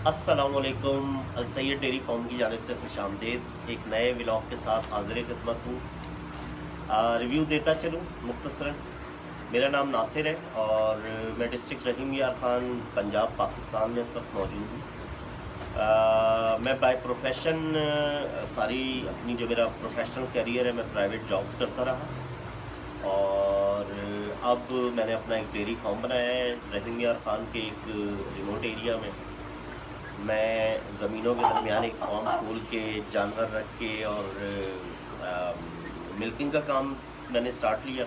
अस्सलामुअलैकुम। अल Syed dairy farm की जानिब से खुशामदीद। एक नए व्लॉग के साथ हाज़िर खिदमत हूँ। रिव्यू देता चलूँ मुख्तसरन। मेरा नाम नासिर है और मैं डिस्ट्रिक्ट रहीम यार खान पंजाब पाकिस्तान में इस वक्त मौजूद हूँ। मैं बाय प्रोफेशन सारी अपनी जो मेरा प्रोफेशनल करियर है, मैं प्राइवेट जॉब्स करता रहा और अब मैंने अपना एक डेयरी फार्म बनाया है रहीम यार खान के एक रिमोट एरिया में। मैं ज़मीनों के दरमियान एक फार्म खोल के जानवर रख के और मिल्किंग का काम मैंने स्टार्ट लिया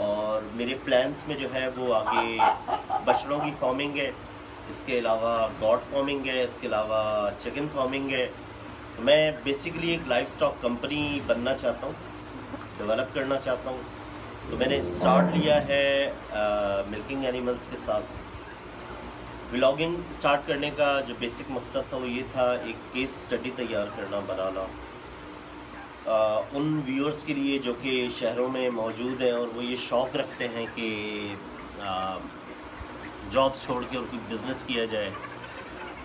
और मेरे प्लान्स में जो है वो आगे बछड़ों की फार्मिंग है, इसके अलावा गॉड फार्मिंग है, इसके अलावा चिकन फार्मिंग है। तो मैं बेसिकली एक लाइफ स्टॉक कंपनी बनना चाहता हूँ, डेवलप करना चाहता हूँ। तो मैंने स्टार्ट लिया है मिल्किंग एनिमल्स के साथ। व्लॉगिंग स्टार्ट करने का जो बेसिक मकसद था वो ये था, एक केस स्टडी तैयार करना, बनाना उन व्यूअर्स के लिए जो कि शहरों में मौजूद हैं और वो ये शौक़ रखते हैं कि जॉब्स छोड़ के उनकी बिज़नेस किया जाए,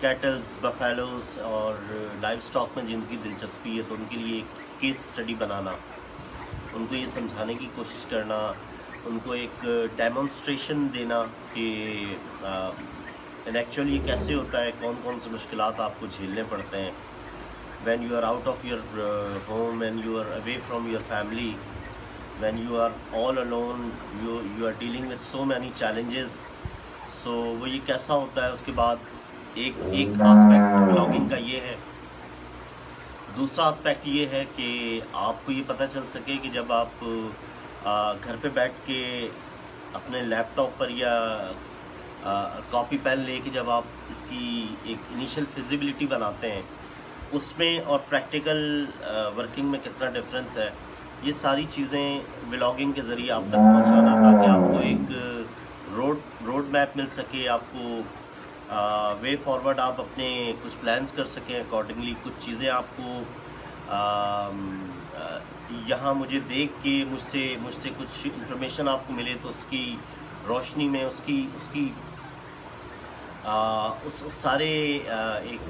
कैटल्स, बफेलोज़ और लाइव स्टॉक में जिनकी दिलचस्पी है, तो उनके लिए एक केस स्टडी बनाना, उनको ये समझाने की कोशिश करना, उनको एक डेमोन्स्ट्रेशन देना कि एंड एक्चुअली ये कैसे होता है, कौन कौन से मुश्किलात आपको झेलने पड़ते हैं when you are out of your home and you are away from your family, when you are all alone, you are dealing with so many challenges. So वो ये कैसा होता है। उसके बाद एक एस्पेक्ट ब्लॉगिंग का ये है। दूसरा एस्पेक्ट ये है कि आपको ये पता चल सके कि जब आप घर पे बैठ के अपने लैपटॉप पर या कॉपी पेन लेके जब आप इसकी एक इनिशियल फिजिबिलिटी बनाते हैं, उसमें और प्रैक्टिकल वर्किंग में कितना डिफरेंस है, ये सारी चीज़ें व्लॉगिंग के ज़रिए आप तक पहुंचाना, ताकि आपको एक रोड मैप मिल सके, आपको वे फॉरवर्ड आप अपने कुछ प्लान्स कर सकें अकॉर्डिंगली। कुछ चीज़ें आपको यहाँ मुझे देख के मुझसे कुछ इन्फॉर्मेशन आपको मिले, तो उसकी रोशनी में उसकी उस सारे एक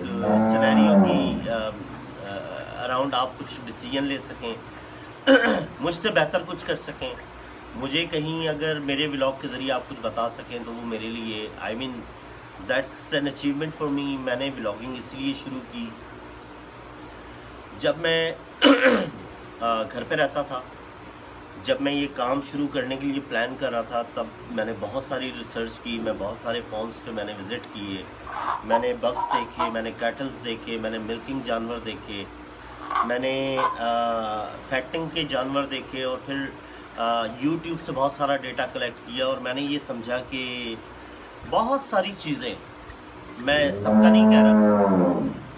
सिनेरियो की अराउंड आप कुछ डिसीजन ले सकें मुझसे बेहतर कुछ कर सकें। मुझे कहीं अगर मेरे व्लॉग के ज़रिए आप कुछ बता सकें तो वो मेरे लिए I mean that's an achievement for me. मैंने व्लॉगिंग इसलिए शुरू की, जब मैं घर पे रहता था, जब मैं ये काम शुरू करने के लिए प्लान कर रहा था, तब मैंने बहुत सारी रिसर्च की, मैं बहुत सारे फार्म्स पे मैंने विज़िट किए, मैंने बफ्स देखे, मैंने कैटल्स देखे, मैंने मिल्किंग जानवर देखे, मैंने फैक्टिंग के जानवर देखे और फिर यूट्यूब से बहुत सारा डेटा कलेक्ट किया और मैंने ये समझा कि बहुत सारी चीज़ें, मैं सबका नहीं कह रहा,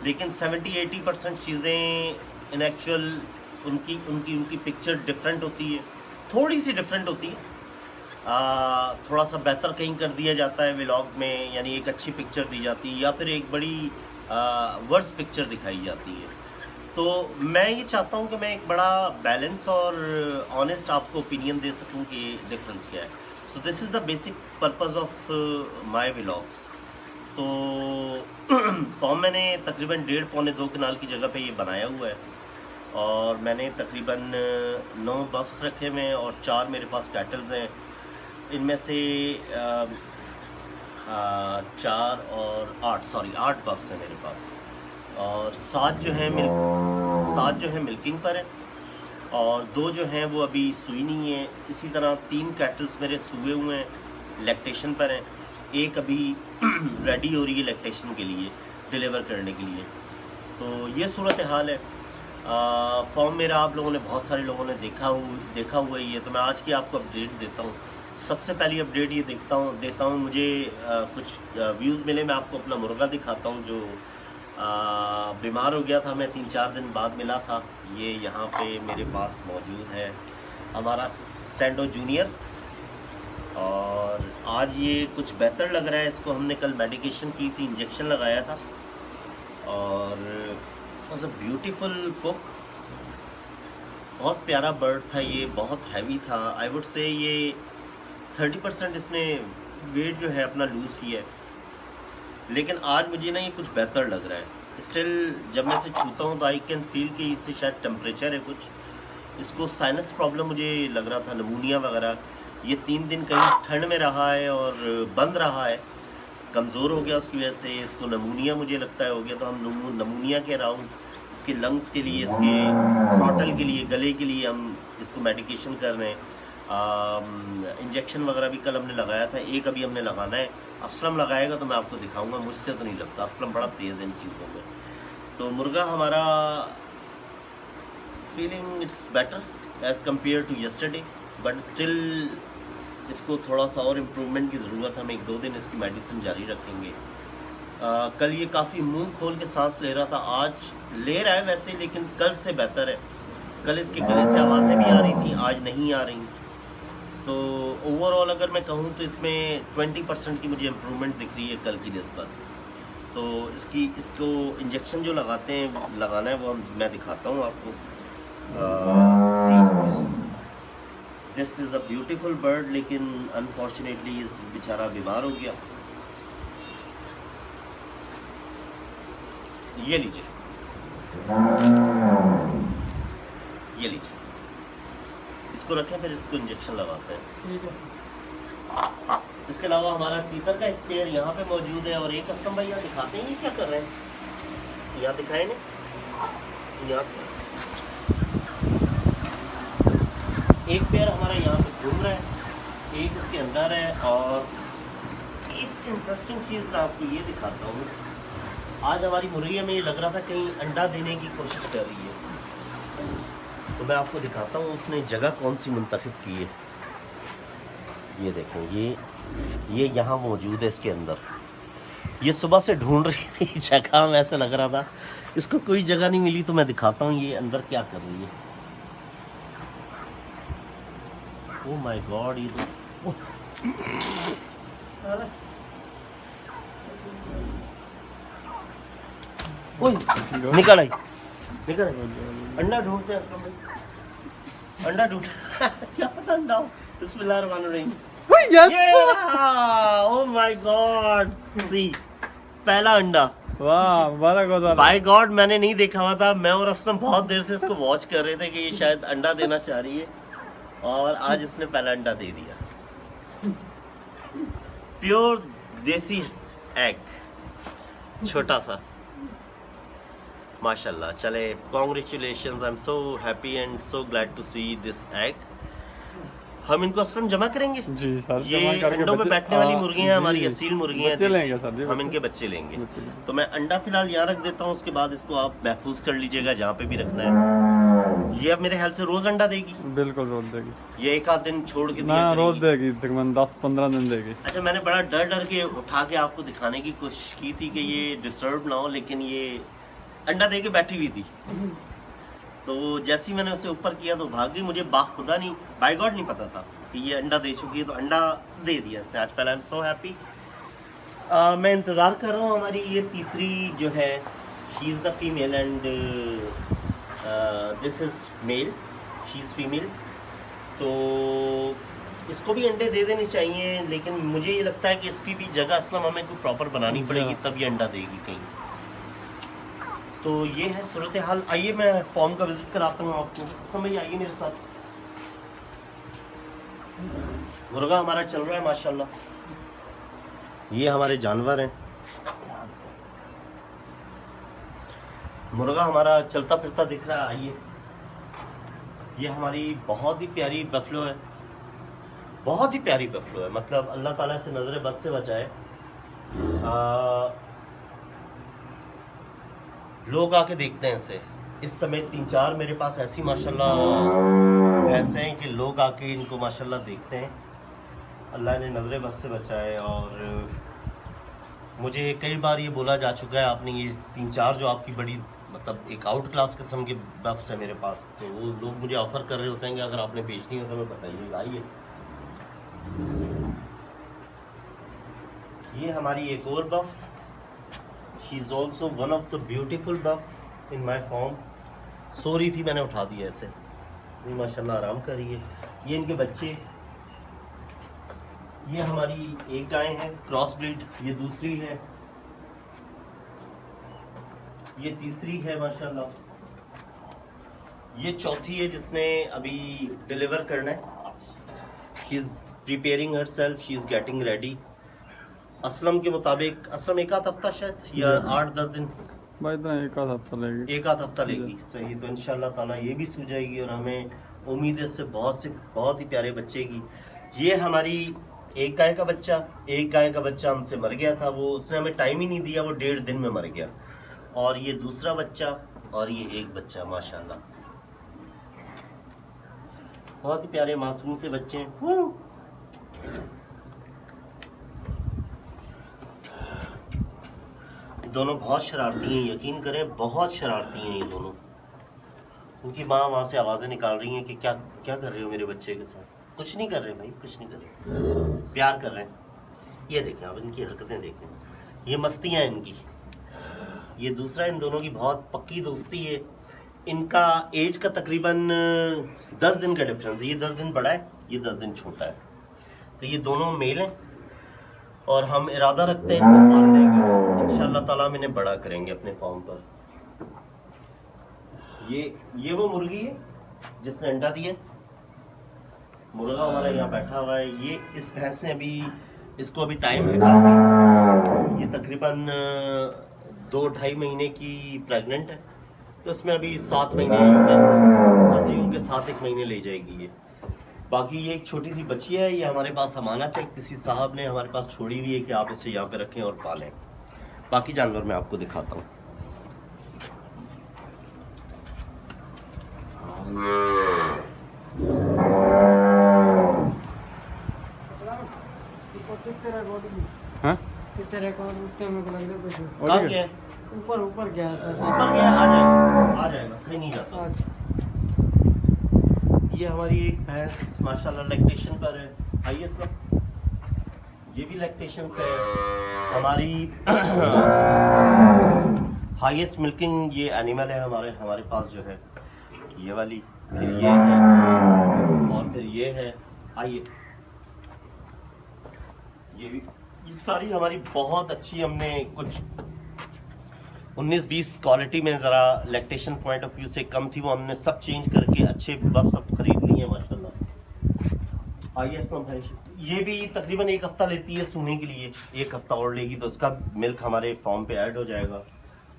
लेकिन 70-80% चीज़ें इन एक्चुअल उनकी पिक्चर डिफरेंट होती है, थोड़ी सी डिफरेंट होती है। थोड़ा सा बेहतर कहीं कर दिया जाता है व्लॉग में, यानी एक अच्छी पिक्चर दी जाती है या फिर एक बड़ी वर्स पिक्चर दिखाई जाती है। तो मैं ये चाहता हूँ कि मैं एक बड़ा बैलेंस और ऑनेस्ट आपको ओपिनियन दे सकूँ कि डिफरेंस क्या है। So this is the basic purpose of my vlogs. तो फॉर्म मैंने तकरीबन 1.5-2 कनाल की जगह पे ये बनाया हुआ है और मैंने तकरीबन 9 बफ्स रखे हुए हैं और 4 मेरे पास कैटल्स हैं। इनमें से 4 और 8 बफ्स हैं मेरे पास और 7 जो हैं मिल्किंग पर हैं और 2 जो हैं वो अभी सुई नहीं है। इसी तरह 3 कैटल्स मेरे सूए हुए हैं, लैक्टेशन पर हैं। एक अभी रेडी हो रही है लैक्टेशन के लिए, डिलीवर करने के लिए। तो ये सूरत हाल है। फॉर्म मेरा आप लोगों ने, बहुत सारे लोगों ने देखा हुआ ही है, तो मैं आज की आपको अपडेट देता हूँ। सबसे पहली अपडेट ये देता हूँ मुझे कुछ व्यूज़ मिले। मैं आपको अपना मुर्गा दिखाता हूँ जो बीमार हो गया था, मैं 3-4 दिन बाद मिला था। ये यहाँ पे मेरे पास मौजूद है हमारा सैंडो जूनियर और आज ये कुछ बेहतर लग रहा है। इसको हमने कल मेडिकेशन की थी, इंजेक्शन लगाया था और वॉज अ ब्यूटीफुल कुक। बहुत प्यारा बर्ड था ये, बहुत हैवी था। आई वुड से ये 30% इसने वेट जो है अपना लूज़ किया है। लेकिन आज मुझे ना ये कुछ बेहतर लग रहा है। स्टिल जब मैं इसे छूता हूँ तो आई कैन फील कि इससे शायद टेम्परेचर है कुछ, इसको साइनस प्रॉब्लम मुझे लग रहा था, नमूनिया वगैरह। ये 3 दिन कहीं ठंड में रहा है और बंद रहा है, कमज़ोर हो गया, उसकी वजह से इसको नमूनिया मुझे लगता है हो गया। तो हम नमूनिया के अराउंड इसके लंग्स के लिए, इसके थ्रॉटल के लिए, गले के लिए हम इसको मेडिकेशन कर रहे हैं। इंजेक्शन वगैरह भी कल हमने लगाया था, एक अभी हमने लगाना है। असलम लगाएगा तो मैं आपको दिखाऊंगा, मुझसे तो नहीं लगता, असलम बड़ा तेज़ है इन चीज़ों में। तो मुर्गा हमारा feeling it's better as compared to yesterday, but still इसको थोड़ा सा और इम्प्रूवमेंट की ज़रूरत है। हम 1-2 दिन इसकी मेडिसिन जारी रखेंगे। कल ये काफ़ी मुंह खोल के सांस ले रहा था, आज ले रहा है वैसे, लेकिन कल से बेहतर है। कल इसके गले से आवाज़ें भी आ रही थी, आज नहीं आ रही। तो ओवरऑल अगर मैं कहूँ तो इसमें 20% की मुझे इम्प्रूवमेंट दिख रही है कल की निस्बत। तो इसको इंजेक्शन जो लगाना है वो मैं दिखाता हूँ आपको। This is a beautiful bird, लेकिन अनफॉर्चुनेटली इस बेचारा बीमार हो गया। ये लीजिए, ये लीजिए, इसको रखें, फिर इसको इंजेक्शन लगाते हैं। इसके अलावा हमारा तीतर का एक पेयर यहाँ पे मौजूद है, और एक असलम भाई यहाँ दिखाते हैं, ये क्या कर रहे हैं, यहाँ दिखाए ना, यहाँ से एक पेयर हमारा यहाँ पे घूम रहा है, एक उसके अंदर है। और एक इंटरेस्टिंग चीज़ मैं आपको ये दिखाता हूँ, आज हमारी मुर्गिया में ये लग रहा था कहीं अंडा देने की कोशिश कर रही है, तो मैं आपको दिखाता हूँ उसने जगह कौन सी मुंतखब की है। ये देखें, ये यहाँ मौजूद है इसके अंदर। ये सुबह से ढूंढ रही थी जगह में, ऐसा लग रहा था इसको कोई जगह नहीं मिली। तो मैं दिखाता हूँ ये अंदर क्या कर रही है। ओह माय गॉड, ये तो निकल आई, निकल आई। अंडा ढूंढते हैं असलम भाई, अंडा ढूंढ क्या पता अंडा हो। बिस्मिल्लाहिर्रहमानिर्रहीम। ओह माय गॉड, सी पहला अंडा। वाह, मुबारक हो। बाय गॉड, मैंने नहीं देखा हुआ था। मैं और असलम बहुत देर से इसको वॉच कर रहे थे कि ये शायद अंडा देना चाह रही है, और आज इसने पहला अंडा दे दिया। प्योर देसी एग, छोटा सा, माशाल्लाह। चले, congratulations, I am so happy and so glad to see this egg. हम इनको असलम जमा करेंगे जी सर, ये अंडों पे बैठने वाली मुर्गियां हैं, हमारी असील मुर्गियां हैं, हम इनके बच्चे लेंगे। तो मैं अंडा फिलहाल यहाँ रख देता हूँ, उसके बाद इसको आप महफूज कर लीजिएगा जहाँ पे भी रखना है। ये अब मेरे ख्याल से रोज अंडा देगी। बिल्कुल रोज देगी, ये एक आध दिन छोड़ के ना रोज देगी, तकरीबन 10-15 दिन देगी। अच्छा, मैंने बड़ा डर के उठा के आपको दिखाने की कोशिश की थी कि ये डिस्टर्ब ना हो, लेकिन ये अंडा दे के बैठी हुई थी। तो जैसे ही मैंने उसे ऊपर किया तो भाग गई। मुझे बाखुदा नहीं, बाय गॉड नहीं पता था कि ये अंडा दे चुकी है, तो अंडा दे दिया इसने आज पहला। आई एम सो हैप्पी। मैं इंतज़ार कर रहा हूँ हमारी ये तीतरी जो है, she is the female and this is male, she is female. तो इसको भी अंडे दे देने चाहिए, लेकिन मुझे ये लगता है कि इसकी भी जगह असलम हमें कोई प्रॉपर बनानी पड़ेगी, तब ये अंडा देगी कहीं। तो ये है सूरत हाल। आइए मैं फॉर्म का विजिट कराता हूँ आपको। असलम भाई आइए मेरे साथ। मुर्गा हमारा चल रहा है माशाल्लाह। ये हमारे जानवर हैं, मुर्गा हमारा चलता फिरता दिख रहा है। आइए, ये हमारी बहुत ही प्यारी बफलो है, बहुत ही प्यारी बफलो है, मतलब अल्लाह ताला से नजर बद से बचाए। लोग आके देखते हैं इसे। इस समय 3-4 मेरे पास ऐसी माशाल्लाह भैंसे हैं कि लोग आके इनको माशाल्लाह देखते हैं। अल्लाह ने नजर बद से बचाए। और मुझे कई बार ये बोला जा चुका है, आपने ये 3-4 जो आपकी बड़ी मतलब एक आउट क्लास किस्म के बफ्स है मेरे पास, तो वो लोग मुझे ऑफ़र कर रहे होते हैं कि अगर आपने बेचनी हो तो मैं बताइए। आइए, ये हमारी एक और buff, she is also one of the beautiful buff in my farm. सो रही थी, मैंने उठा दिया ऐसे, ये माशाल्लाह आराम कर रही है। ये इनके बच्चे, ये हमारी एक गाय है क्रॉस ब्रीड, ये दूसरी है, ये तीसरी है माशाल्लाह, ये चौथी है जिसने अभी डिलीवर करना है। She is preparing her self, she is getting ready. Aslam के मुताबिक, असलम एक आध हफ्ता शायद या 8-10 दिन, भाई इतना एक आध हफ्ता लगेगी। एक आध हफ्ता लेगी। सही, तो इंशाल्लाह ताला ये भी सूझ जाएगी और हमें उम्मीद है इससे बहुत ही प्यारे बच्चे की। ये हमारी एक गाय का बच्चा हमसे मर गया था, वो उसने हमें टाइम ही नहीं दिया, वो 1.5 दिन में मर गया। और ये दूसरा बच्चा और ये एक बच्चा माशाल्लाह, बहुत ही प्यारे मासूम से बच्चे हैं। दोनों बहुत शरारती हैं, यकीन करें बहुत शरारती हैं ये दोनों। उनकी माँ वहाँ से आवाज़ें निकाल रही हैं कि क्या क्या कर रहे हो मेरे बच्चे के साथ। कुछ नहीं कर रहे भाई, कुछ नहीं कर रहे, प्यार कर रहे हैं। ये देखें आप, इनकी हरकतें देखें, ये मस्तियाँ इनकी। ये दूसरा, इन दोनों की बहुत पक्की दोस्ती है। इनका एज का तकरीबन 10 दिन का डिफरेंस है। ये 10 दिन बड़ा है, ये 10 दिन छोटा है। तो ये दोनों मेल हैं और हम इरादा रखते हैं इनको पालने का। इंशाल्लाह ताला हम इन्हें बड़ा करेंगे अपने फार्म पर। ये वो मुर्गी है जिसने अंडा दिया। मुर्गा हमारा यहाँ बैठा हुआ है। ये इस भैंस ने इसको अभी टाइम है काफी, ये तकरीबन 2-2.5 महीने की प्रेग्नेंट है। तो इसमें अभी 7 महीने के 7-1 महीने ले जाएगी ये। बाकी ये एक छोटी सी बच्ची है, ये हमारे पास अमानत है, किसी साहब ने हमारे पास छोड़ी हुई है कि आप इसे यहाँ पे रखें और पालें। बाकी जानवर मैं आपको दिखाता हूँ। हाँ? कहाँ गया है? ऊपर गया सर। ऊपर गया, आ जाएगा, कहीं नहीं जाता। ये हमारी एक भैंस माशाल्लाह लैक्टेशन पर है। आइए सब, ये भी लैक्टेशन पे है। हमारी हाईएस्ट मिल्किंग ये एनिमल है हमारे पास जो है, ये वाली, फिर ये है और फिर ये है। आइए, ये सारी हमारी बहुत अच्छी, हमने कुछ 19-20 क्वालिटी में ज़रा लैक्टेशन पॉइंट ऑफ व्यू से कम थी, वो हमने सब चेंज करके अच्छे बफ सब खरीद लिए हैं माशाल्लाह। आइए असलम भाई, ये भी तकरीबन 1 हफ्ता लेती है सूने के लिए, 1 हफ्ता और लेगी तो उसका मिल्क हमारे फॉर्म पे ऐड हो जाएगा।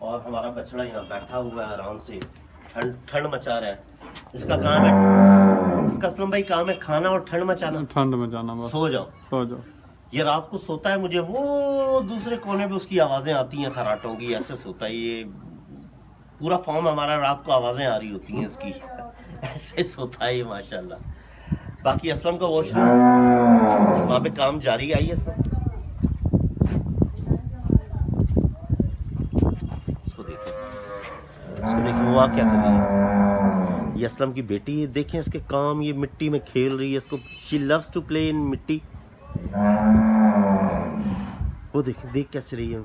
और हमारा बछड़ा यहाँ बैठा हुआ है आराम से, ठंड मचा रहा है। इसका काम है, इसका असलम भाई काम है खाना और ठंड मचाना। ठंड में जाना, बस सो जाओ। ये रात को सोता है, मुझे वो दूसरे कोने पे उसकी आवाज़ें आती हैं खराटों की, ऐसे सोता है ये। पूरा फॉर्म हमारा रात को आवाज़ें आ रही होती हैं इसकी, ऐसे सोता है ये माशाल्लाह। बाकी असलम का वॉशरूम वहाँ पे काम जारी है। आइए सब, उसको देखिए वो क्या कर रही है। ये असलम की बेटी है, देखें इसके काम, ये मिट्टी में खेल रही है। इसको she loves to play in mitti. वो देख कैसे रही है।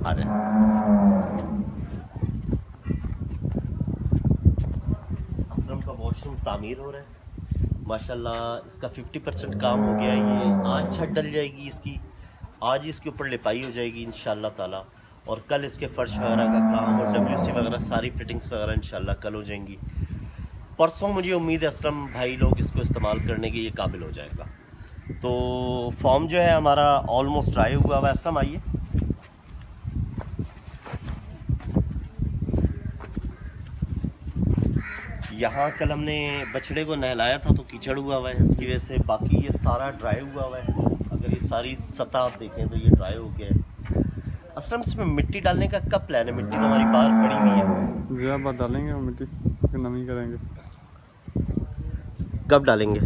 आ जाए। असलम का वॉशरूम तामीर हो रहा है माशाल्लाह। इसका 50% काम हो गया है। ये आज छत डल जाएगी इसकी, आज ही इसके ऊपर लिपाई हो जाएगी इंशाल्लाह ताला। और कल इसके फर्श वगैरह का काम और WC वगैरह सारी फिटिंग्स वगैरह इंशाल्लाह कल हो जाएंगी। परसों मुझे उम्मीद है असलम भाई लोग इसको इस्तेमाल करने के ये काबिल हो जाएगा। तो फॉर्म जो है हमारा ऑलमोस्ट ड्राई हुआ हुआ है। असलम आइए, यहाँ कल हमने बछड़े को नहलाया था तो कीचड़ हुआ हुआ है, इसकी वजह से। बाकी ये सारा ड्राई हुआ हुआ है। अगर ये सारी सतह आप देखें तो ये ड्राई हो गया है। असलम इसमें मिट्टी डालने का कब प्लान है? मिट्टी तो हमारी बाहर पड़ी हुई है। ज़्यादा डालेंगे वो मिट्टी, नमी करेंगे। कब डालेंगे?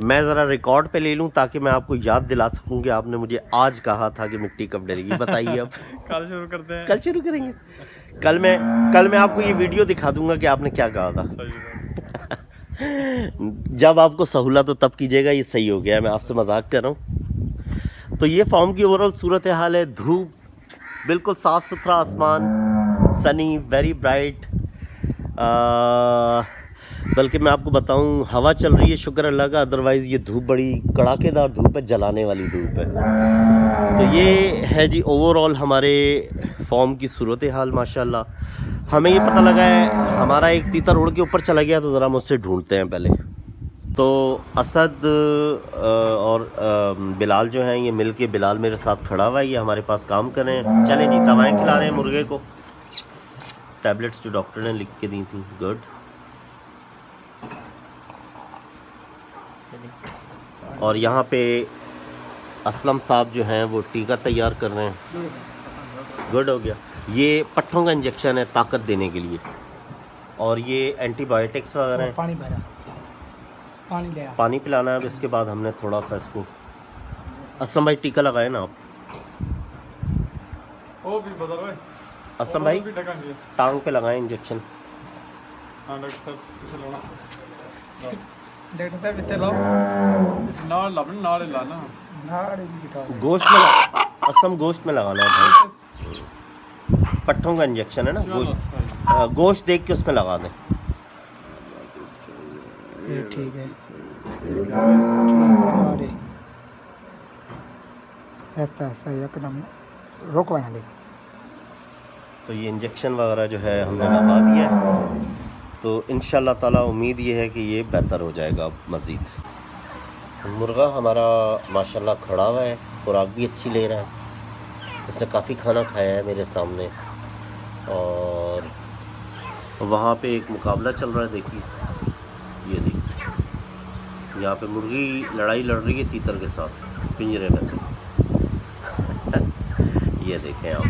मैं ज़रा रिकॉर्ड पे ले लूँ ताकि मैं आपको याद दिला सकूँ कि आपने मुझे आज कहा था कि मिट्टी कब डलेगी। बताइए अब। कल शुरू करते हैं। कल शुरू करेंगे। कल मैं आपको ये वीडियो दिखा दूंगा कि आपने क्या कहा था। जब आपको सहूलत हो तब कीजिएगा। ये सही हो गया, मैं आपसे मजाक कर रहा हूँ। तो ये फॉर्म की ओवरऑल सूरत हाल है। धूप, बिल्कुल साफ़ सुथरा आसमान, सनी, वेरी ब्राइट। बल्कि मैं आपको बताऊं, हवा चल रही है शुक्र अल्लाह का, अदरवाइज़ ये धूप बड़ी कड़ाकेदार धूप है, जलाने वाली धूप है। तो ये है जी ओवरऑल हमारे फॉर्म की सूरत हाल माशाल्लाह। हमें ये पता लगा है हमारा एक तीतर उड़ के ऊपर चला गया, तो ज़रा मुझसे ढूंढते हैं पहले। तो असद और बिलाल जो हैं ये मिल के, बिलाल मेरे साथ खड़ा हुआ है, ये हमारे पास काम कर रहे हैं। चलें जी, दवाएँ खिला रहे हैं मुर्गे को, टैबलेट्स जो डॉक्टर ने लिख के दी थी। गुड। और यहाँ पे असलम साहब जो हैं वो टीका तैयार कर रहे हैं। गुड हो गया। ये पट्ठों का इंजेक्शन है ताकत देने के लिए, और ये एंटीबायोटिक्स वगैरह हैं। पानी भरा, पानी ले आ। पानी पिलाना है। अब इसके बाद हमने थोड़ा सा इसको, असलम भाई टीका लगाए ना आप। ओ भी बता रहे असलम भाई टांग पे लगाएं इंजेक्शन। हां डॉक्टर साहब किसे लाना? डॉक्टर साहब इतने लो नाल लाना, नाल लाना, नाड़ की तो गोश्त में असलम गोश्त में लगाना है भाई। पट्ठों का इंजेक्शन है ना, गोश्त गोश्त देख के उसमें लगा दें। ये ठीक है। अरे ऐसा ऐसा एकदम रोकवाना ले। तो ये इंजेक्शन वगैरह जो है हमने लगा दिया है, तो इंशाल्लाह ताला उम्मीद ये है कि ये बेहतर हो जाएगा मज़ीद। मुर्गा हमारा माशाल्लाह खड़ा हुआ है, खुराक भी अच्छी ले रहा है, इसने काफ़ी खाना खाया है मेरे सामने। और वहाँ पे एक मुकाबला चल रहा है, देखिए ये देखिए, यहाँ पे मुर्गी लड़ाई लड़ रही है तीतर के साथ पिंजरे में से। ये देखें आप,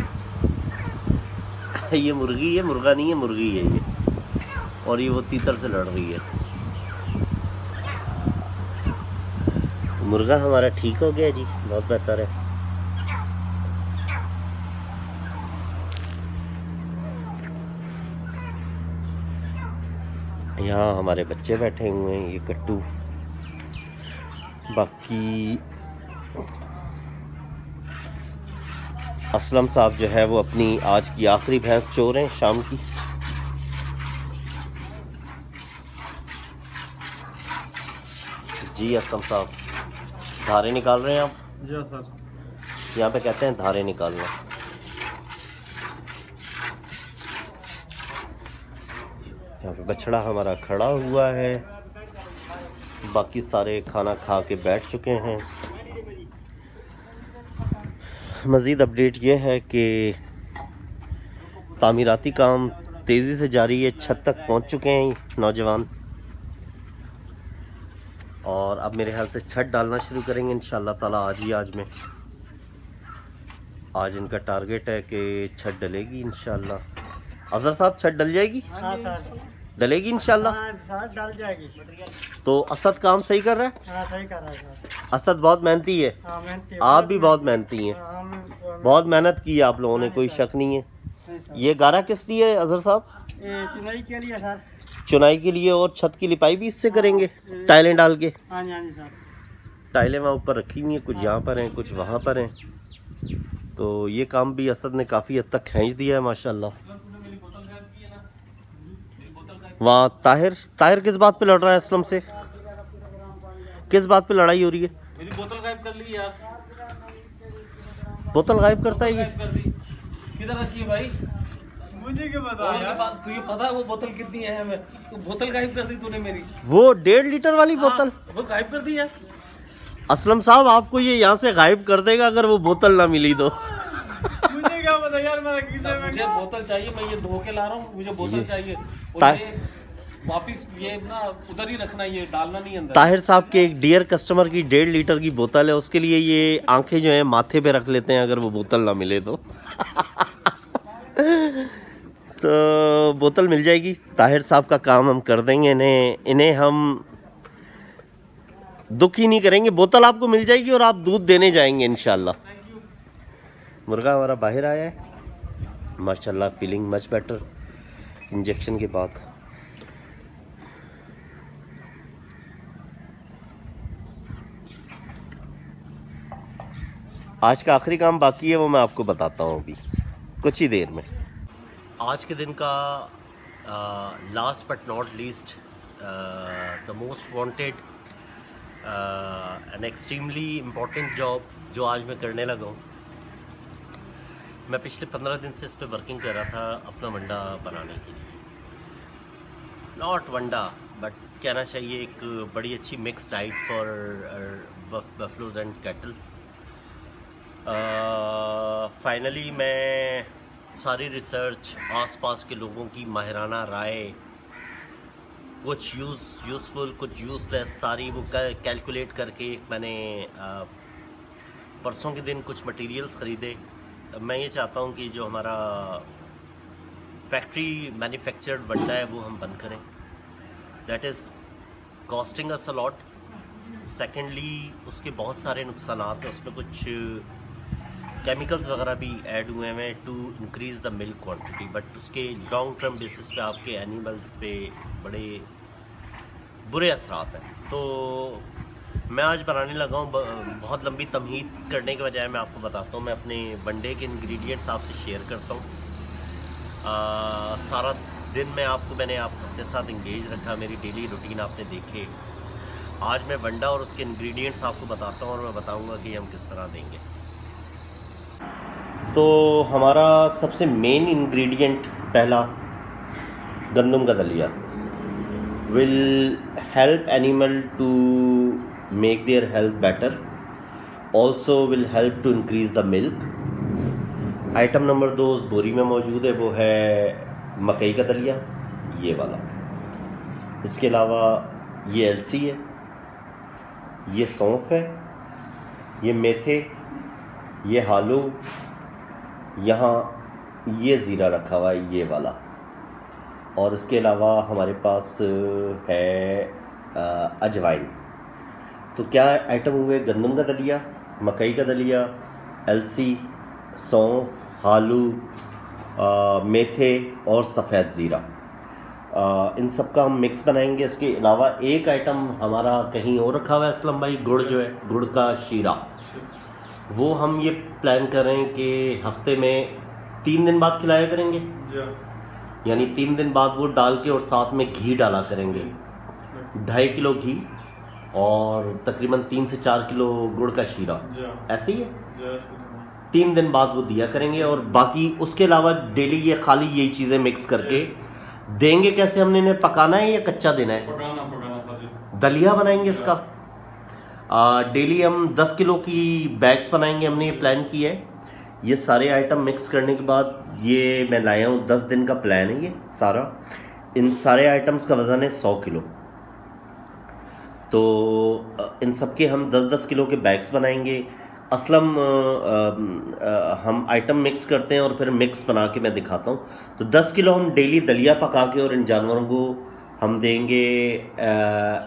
ये मुर्गी है, मुर्गा नहीं है, मुर्गी है ये, और ये वो तीतर से लड़ रही है। मुर्गा हमारा ठीक हो गया जी, बहुत बेहतर है। यहाँ हमारे बच्चे बैठे हुए हैं, ये कट्टू। बाकी असलम साहब जो है वो अपनी आज की आखिरी भैंस चो रहे हैं शाम की। जी असलम साहब, धारे निकाल रहे हैं आप? जी सर। यहाँ पे कहते हैं धारे निकालना। यहाँ पे बछड़ा हमारा खड़ा हुआ है, बाकी सारे खाना खा के बैठ चुके हैं। मज़ीद अपडेट ये है कि तामीराती काम तेज़ी से जारी है, छत तक पहुँच चुके हैं नौजवान, और अब मेरे ख्याल से छत डालना शुरू करेंगे इंशाल्लाह ताला आज ही आज में। आज इनका टारगेट है कि छत डलेगी इंशाल्लाह। अजहर साहब छत डल जाएगी? हाँ सर, डलेगी इंशाल्लाह। हाँ सर डल जाएगी। तो असद काम सही कर रहा है? हाँ सही कर रहा है सर। असद बहुत मेहनती है, हाँ मेहनती है। आप भी बहुत मेहनती हैं, बहुत मेहनत की है आप लोगों ने, कोई शक नहीं है। ये गारा किस लिए है अजहर साहब? चुनाई के लिए सर। चुनाई के लिए, और छत की लिपाई भी इससे करेंगे टाइलें डाल के? हाँ जी, हाँ जी सर। टाइलें वहाँ ऊपर रखी हुई हैं, कुछ यहाँ पर हैं कुछ वहाँ पर हैं, तो ये काम भी असद ने काफ़ी हद तक खींच दिया है माशाल्लाह। वहाँ ताहिर किस बात पे लड़ रहा है असलम से? किस बात पे लड़ाई हो रही है? मेरी बोतल गायब कर ली यार। बोतल गायब करता है ये? गायब कर दी। किधर रखी है भाई? मुझे क्या पता यार। तुझे पता है वो बोतल कितनी अहम है? तो बोतल गायब कर दी तूने मेरी। वो 1.5 लीटर वाली बोतल? वो गायब कर दी यार। असलम साहब आपको ये यहाँ से गायब कर देगा अगर वो बोतल ना मिली तो। मुझे क्या पता यार, मुझे बोतल चाहिए, मैं ये धो के ला रहा हूँ, मुझे बोतल ये- चाहिए। ता- और ये वापिस ये ना उधर ही रखना, ये डालना नहीं अंदर। ताहिर साहब के एक डियर कस्टमर की 1.5 लीटर की बोतल है, उसके लिए ये आंखें जो है माथे पे रख लेते हैं अगर वो बोतल ना मिले तो। तो बोतल मिल जाएगी, ताहिर साहब का काम हम कर देंगे। इन्हें हम दुख ही नहीं करेंगे, बोतल आपको मिल जाएगी और आप दूध देने जाएंगे इंशाल्लाह। मुर्गा हमारा बाहर आया है माशाल्लाह, फीलिंग मच बेटर इंजेक्शन के बाद। आज का आखिरी काम बाकी है, वो मैं आपको बताता हूँ अभी कुछ ही देर में। आज के दिन का last but not least the most wanted an extremely important job जो आज मैं करने लगा हूँ। मैं पिछले 15 दिन से इस पर वर्किंग कर रहा था अपना वंडा बनाने के लिए। नॉट वंडा बट कहना चाहिए एक बड़ी अच्छी mix diet for buffaloes and kettles. Finally मैं सारी रिसर्च, आसपास के लोगों की माहिराना राय, कुछ यूज़फुल कुछ यूज़लेस, सारी वो कैलकुलेट करके मैंने परसों के दिन कुछ मटेरियल्स ख़रीदे। मैं ये चाहता हूँ कि जो हमारा फैक्ट्री मैन्युफैक्चर्ड वंडा है वो हम बंद करें। That is costing us a lot. Secondly उसके बहुत सारे नुकसान हैं, उसमें कुछ केमिकल्स वगैरह भी ऐड हुए हैं to increase the milk quantity, but उसके लॉन्ग टर्म बेसिस पे आपके एनिमल्स पे बड़े बुरे असरात हैं। तो मैं आज बनाने लगा हूँ, बहुत लंबी तमहीद करने के बजाय मैं आपको बताता हूँ। मैं अपने वनडे के इंग्रेडिएंट्स आपसे शेयर करता हूँ। सारा दिन मैंने अपने साथ इंगेज रखा, मेरी डेली रूटीन आपने देखे। आज मैं वंडा और उसके इंग्रेडिएंट्स आपको बताता हूँ और मैं बताऊँगा कि हम किस तरह देंगे। तो हमारा सबसे मेन इंग्रेडिएंट पहला गंदम का दलिया will help animal to make their health better, also will help to increase the milk। Item number 2 उस बोरी में मौजूद है, वो है मकई का दलिया, ये वाला। इसके अलावा ये अलसी है, ये सौंफ है, ये मेथे, ये हालू, यहाँ ये ज़ीरा रखा हुआ है, ये वाला। और इसके अलावा हमारे पास है अजवाइन। तो क्या आइटम हुए? गंदम का दलिया, मकई का दलिया, अलसी, सौंफ, हालू, मेथे और सफ़ेद ज़ीरा। इन सब का हम मिक्स बनाएंगे। इसके अलावा एक आइटम हमारा कहीं और रखा हुआ है असलम भाई, गुड़ जो है, गुड़ का शीरा। वो हम ये प्लान कर रहे हैं कि हफ्ते में 3 दिन बाद खिलाया करेंगे, यानी 3 दिन बाद वो डाल के और साथ में घी डाला करेंगे। 2.5 किलो घी और तकरीबन 3 से 4 किलो गुड़ का शीरा, ऐसे ही है। 3 दिन बाद वो दिया करेंगे और बाकी उसके अलावा डेली ये खाली यही चीज़ें मिक्स करके देंगे। कैसे हमने इन्हें पकाना है या कच्चा देना है? पकाना। दलिया बनाएंगे इसका। डेली हम 10 किलो की बैग्स बनाएंगे, हमने ये प्लान किया है। ये सारे आइटम मिक्स करने के बाद ये मैं लाया हूँ, 10 दिन का प्लान है ये सारा। इन सारे आइटम्स का वज़न है 100 किलो। तो इन सब के हम 10-10 किलो के बैग्स बनाएंगे। असलम हम आइटम मिक्स करते हैं और फिर मिक्स बना के मैं दिखाता हूँ। तो 10 किलो हम डेली दलिया पका के और इन जानवरों को हम देंगे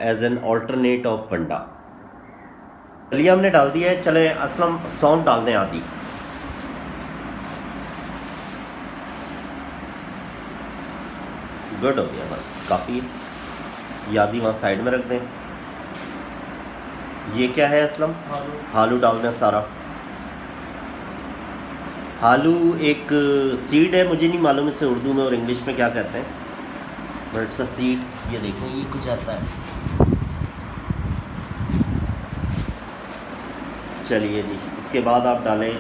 एज एन ऑल्टरनेट ऑफ वंडा। दलिया हमने डाल दिया है। चले असलम सौंफ डाल दें आधी। गुड हो गया, बस काफ़ी। ये आधी वहाँ साइड में रख दें। ये क्या है असलम? हालू डाल दें सारा। हालू एक सीड है, मुझे नहीं मालूम इसे उर्दू में और इंग्लिश में क्या कहते हैं, बट इट्स अ सीड। ये देखो, ये कुछ ऐसा है। चलिए जी, इसके बाद आप डालें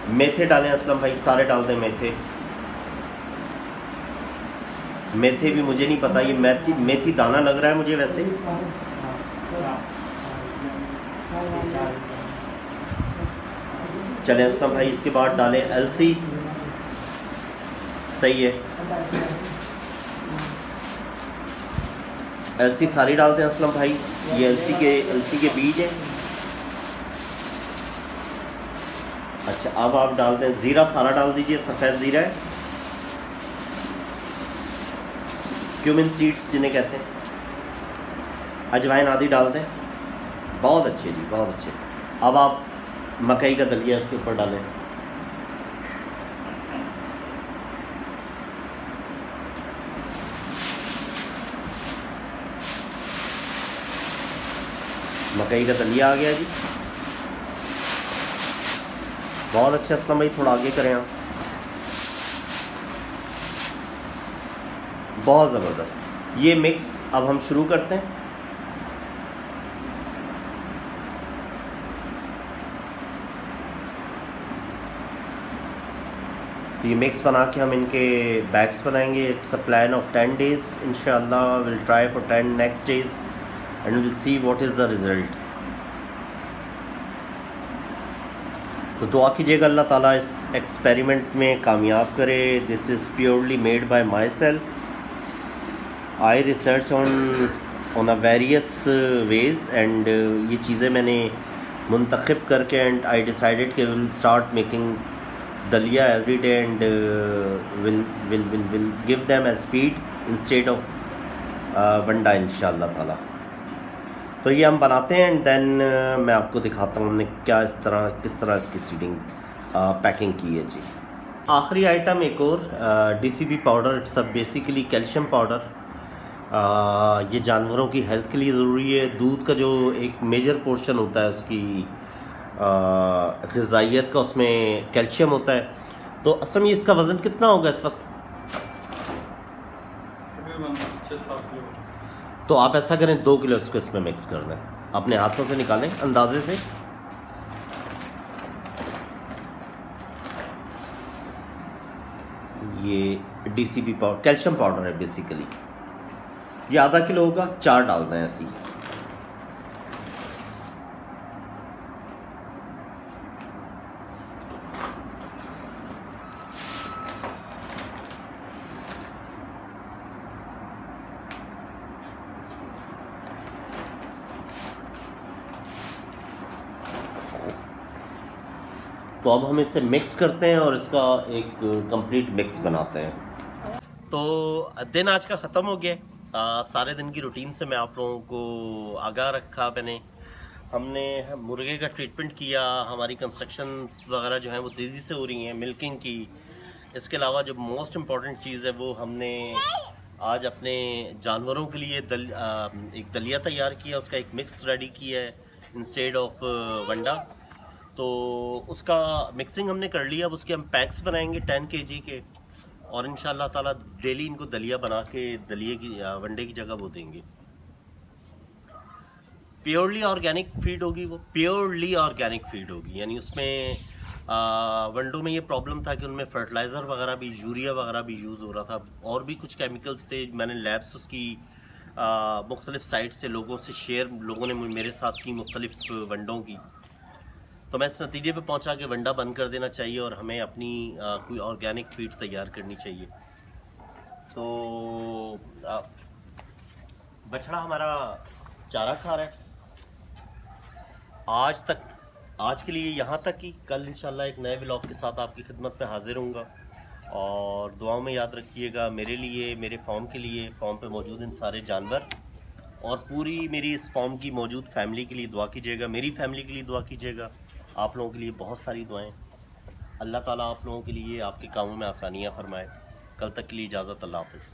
मेथे। डालें असलम भाई, सारे डाल दें मेथे। मेथे भी मुझे नहीं पता, ये मेथी दाना लग रहा है मुझे वैसे। चलें असलम भाई, इसके बाद डालें अलसी। सही है, अलसी सारी डालते हैं असलम भाई। ये अलसी के बीज हैं। अच्छा, अब आप डालते हैं ज़ीरा, सारा डाल दीजिए, सफ़ेद ज़ीरा है, क्यूमिन सीड्स जिन्हें कहते हैं। अजवाइन आदि डाल दें। बहुत अच्छे जी, बहुत अच्छे। अब आप मकई का दलिया इसके ऊपर डालें। मकई का दलिया आ गया जी, बहुत अच्छे। असलम भाई थोड़ा आगे करें आप। बहुत ज़बरदस्त। ये मिक्स अब हम शुरू करते हैं। तो ये मिक्स बना के हम इनके बैग्स बनाएंगे। It's a plan of 10 days इंशाल्लाह। Will try for 10 next days and will see what is the result. तो दुआ कीजिएगा अल्लाह ताला इस एक्सपेरिमेंट में कामयाब करे। This is purely made by myself. I research on a various ways and ये चीज़ें मैंने मुंतखब करके एंड आई डिसाइडेड कि विल स्टार्ट मेकिंग दलिया every day and will give them as feed instead of वंडा इंशाल्लाह ताला। तो ये हम बनाते हैं एंड देन मैं आपको दिखाता हूँ हमने क्या किस तरह इसकी सीडिंग पैकिंग की है जी। आखिरी आइटम एक और DCB powder. It's a basically calcium powder. ये जानवरों की हेल्थ के लिए ज़रूरी है। दूध का जो एक मेजर पोर्शन होता है उसकी ग़िज़ाइयत का, उसमें कैल्शियम होता है। तो असल में इसका वज़न कितना होगा इस वक्त? तकरीबन 6-7 किलो। तो आप ऐसा करें 2 किलो इसको इसमें मिक्स कर दें। अपने हाथों से निकालें अंदाजे से। ये DCB पाउडर कैल्शियम पाउडर है बेसिकली। ये आधा किलो होगा। 4 डाल दें ऐसी। तो अब हम इसे मिक्स करते हैं और इसका एक कंप्लीट मिक्स बनाते हैं। तो दिन आज का ख़त्म हो गया। सारे दिन की रूटीन से मैं आप लोगों को आगाह रखा मैंने। हमने मुर्गे का ट्रीटमेंट किया। हमारी कंस्ट्रक्शंस वगैरह जो हैं वो तेज़ी से हो रही हैं, मिल्किंग की। इसके अलावा जो मोस्ट इम्पॉर्टेंट चीज़ है वो हमने आज अपने जानवरों के लिए एक दलिया तैयार किया। उसका एक मिक्स रेडी किया है इंस्टेड ऑफ वंडा। तो उसका मिक्सिंग हमने कर लिया। अब उसके हम पैक्स बनाएंगे 10 kg के और इंशाल्लाह ताला डेली इनको दलिया बना के दलिए की वनडे की जगह वो देंगे। प्योरली ऑर्गेनिक फीड होगी, वो प्योरली ऑर्गेनिक फीड होगी। यानी उसमें वनडों में ये प्रॉब्लम था कि उनमें फर्टिलाइज़र वगैरह भी, यूरिया वगैरह भी यूज़ हो रहा था और भी कुछ केमिकल्स थे। मैंने लैब्स उसकी मुख्तलिफ साइट से लोगों ने मेरे साथ की मुख्तलिफ वनडों की। तो मैं इस नतीजे पे पहुंचा कि वंडा बंद कर देना चाहिए और हमें अपनी कोई ऑर्गेनिक फीड तैयार करनी चाहिए। तो बछड़ा हमारा चारा खा रहा है। आज के लिए यहाँ तक ही। कल इंशाल्लाह एक नए व्लॉग के साथ आपकी खिदमत में हाजिर होऊंगा। और दुआओं में याद रखिएगा मेरे लिए, मेरे फार्म के लिए, फार्म पे मौजूद इन सारे जानवर और पूरी मेरी इस फार्म की मौजूद फैमिली के लिए दुआ कीजिएगा। मेरी फैमिली के लिए दुआ कीजिएगा। आप लोगों के लिए बहुत सारी दुआएं। अल्लाह ताला आप लोगों के लिए आपके कामों में आसानियाँ फरमाए। कल तक के लिए इजाज़त। अल्लाह हाफ़िज़।